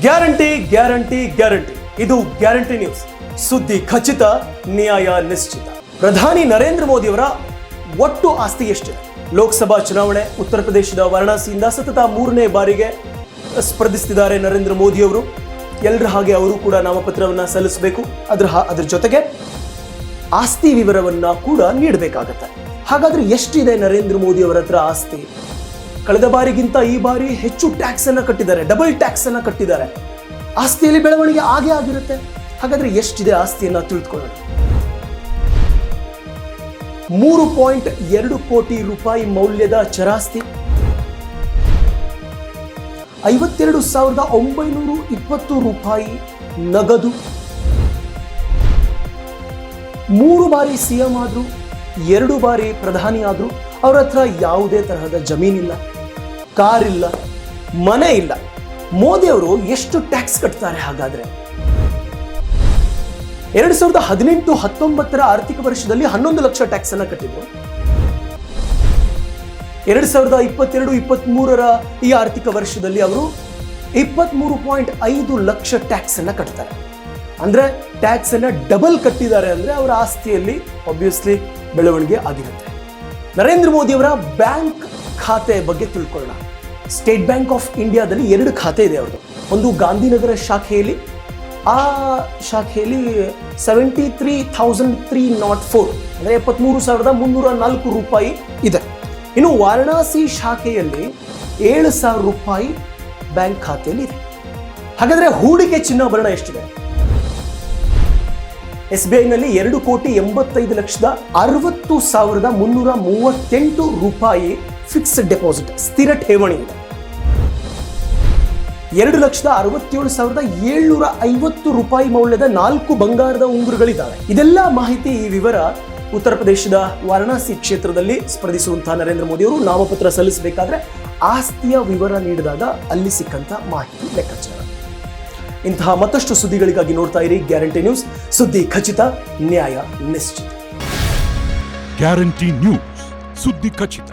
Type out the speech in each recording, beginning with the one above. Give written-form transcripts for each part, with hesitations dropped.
Guarantee guarantee guarantee. ಇದು guarantee news. ಸುದ್ದಿ ಖಚಿತ, ನ್ಯಾಯ ನಿಶ್ಚಿತ. ಪ್ರಧಾನಿ ನರೇಂದ್ರ ಮೋದಿ ಅವರ ಒಟ್ಟು ಆಸ್ತಿ ಎಷ್ಟಿದೆ? ಲೋಕಸಭಾ ಚುನಾವಣೆ ಉತ್ತರ ಪ್ರದೇಶದ ವಾರಣಾಸಿಯಿಂದ ಸತತ 3ನೇ ಬಾರಿಗೆ ಸ್ಪರ್ಧಿಸುತ್ತಿದ್ದಾರೆ ನರೇಂದ್ರ ಮೋದಿ ಅವರು. ಎಲ್ಲರ ಹಾಗೆ ಅವರು ಕೂಡ ನಾಮಪತ್ರವನ್ನ ಸಲ್ಲಿಸಬೇಕು. ಅದರ ಜೊತೆಗೆ ಆಸ್ತಿ ವಿವರವನ್ನ ಕೂಡ ನೀಡಬೇಕಾಗತ್ತೆ. ಹಾಗಾದ್ರೆ ಎಷ್ಟಿದೆ ನರೇಂದ್ರ ಮೋದಿ ಅವರ ಹತ್ರ ಆಸ್ತಿ? ಕಳೆದ ಬಾರಿಗಿಂತ ಈ ಬಾರಿ ಹೆಚ್ಚು ಟ್ಯಾಕ್ಸ್ ಅನ್ನ ಕಟ್ಟಿದ್ದಾರೆ, ಡಬಲ್ ಟ್ಯಾಕ್ಸ್ ಅನ್ನ ಕಟ್ಟಿದ್ದಾರೆ. ಆಸ್ತಿಯಲ್ಲಿ ಬೆಳವಣಿಗೆ ಆಗೇ ಆಗಿರುತ್ತೆ. ಹಾಗಾದ್ರೆ ಎಷ್ಟಿದೆ ಆಸ್ತಿಯನ್ನ ತಿಳಿದುಕೊಳ್ಳೋಣ. 3.2 ಕೋಟಿ ರೂಪಾಯಿ ಮೌಲ್ಯದ ಚರಾಸ್ತಿ, 52,920 ರೂಪಾಯಿ ನಗದು, 3 ಬಾರಿ ಸಿಎಂ ಆದ್ರು, 2 ಬಾರಿ ಪ್ರಧಾನಿ ಆದ್ರು. ಅವ್ರ ಹತ್ರ ಯಾವುದೇ ತರಹದ ಜಮೀನಿಲ್ಲ, ಕಾರ್ ಇಲ್ಲ, ಮನೆ ಇಲ್ಲ. ಮೋದಿ ಅವರು ಎಷ್ಟು ಟ್ಯಾಕ್ಸ್ ಕಟ್ತಾರೆ ಹಾಗಾದ್ರೆ? 2018-19 ಆರ್ಥಿಕ ವರ್ಷದಲ್ಲಿ 11 ಲಕ್ಷ ಟ್ಯಾಕ್ಸ್ ಅನ್ನ ಕಟ್ಟಿದ್ರು. 2022-23 ಈ ಆರ್ಥಿಕ ವರ್ಷದಲ್ಲಿ ಅವರು 23.5 ಲಕ್ಷ ಟ್ಯಾಕ್ಸ್ ಅನ್ನ ಕಟ್ತಾರೆ. ಅಂದ್ರೆ ಟ್ಯಾಕ್ಸ್ ಅನ್ನ ಡಬಲ್ ಕಟ್ಟಿದ್ದಾರೆ. ಅಂದ್ರೆ ಅವರ ಆಸ್ತಿಯಲ್ಲಿ ಆಬ್ವಿಯಸ್ಲಿ ಬೆಳವಣಿಗೆ ಆಗಿರುತ್ತೆ. ನರೇಂದ್ರ ಮೋದಿ ಅವರ ಬ್ಯಾಂಕ್ ಖಾತೆ ಬಗ್ಗೆ ತಿಳ್ಕೊಳ್ಳೋಣ. ಸ್ಟೇಟ್ ಬ್ಯಾಂಕ್ ಆಫ್ ಇಂಡಿಯಾದಲ್ಲಿ 2 ಖಾತೆ ಇದೆ ಅವ್ರದ್ದು. ಒಂದು ಗಾಂಧಿನಗರ ಶಾಖೆಯಲ್ಲಿ, ಆ ಶಾಖೆಯಲ್ಲಿ 73,304 ಅಂದರೆ 73,304 ರೂಪಾಯಿ ಇದೆ. ಇನ್ನು ವಾರಣಾಸಿ ಶಾಖೆಯಲ್ಲಿ 7,000 ರೂಪಾಯಿ ಬ್ಯಾಂಕ್ ಖಾತೆಯಲ್ಲಿ ಇದೆ. ಹಾಗಾದ್ರೆ ಹೂಡಿಕೆ ಚಿನ್ನಾಭರಣ ಎಷ್ಟಿದೆ? SBIನಲ್ಲಿ 2,85,60,338 ರೂಪಾಯಿ ಫಿಕ್ಸ್ಡ್ ಡೆಪಾಸಿಟ್, ಸ್ಥಿರ ಠೇವಣಿ ಇದೆ. 2,67,750 ರೂಪಾಯಿ ಮೌಲ್ಯದ 4 ಬಂಗಾರದ ಉಂಗುರಗಳಿದ್ದಾವೆ. ಇದೆಲ್ಲ ಮಾಹಿತಿ, ಈ ವಿವರ ಉತ್ತರ ಪ್ರದೇಶದ ವಾರಣಾಸಿ ಕ್ಷೇತ್ರದಲ್ಲಿ ಸ್ಪರ್ಧಿಸುವಂತಹ ನರೇಂದ್ರ ಮೋದಿ ಅವರು ನಾಮಪತ್ರ ಸಲ್ಲಿಸಬೇಕಾದ್ರೆ ಆಸ್ತಿಯ ವಿವರ ನೀಡಿದಾಗ ಅಲ್ಲಿ ಸಿಕ್ಕಂತ ಮಾಹಿತಿ ಲೆಕ್ಕಾಚಾರ. ಇಂತಹ ಮತ್ತಷ್ಟು ಸುದ್ದಿಗಳಿಗಾಗಿ ನೋಡ್ತಾ ಇರಿ ಗ್ಯಾರಂಟಿ ನ್ಯೂಸ್. ಸುದ್ದಿ ಖಚಿತ, ನ್ಯಾಯ ನಿಶ್ಚಿತ. ಗ್ಯಾರಂಟಿ ನ್ಯೂಸ್, ಸುದ್ದಿ ಖಚಿತ,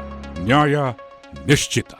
ನ್ಯಾಯ ನಿಶ್ಚಿತ.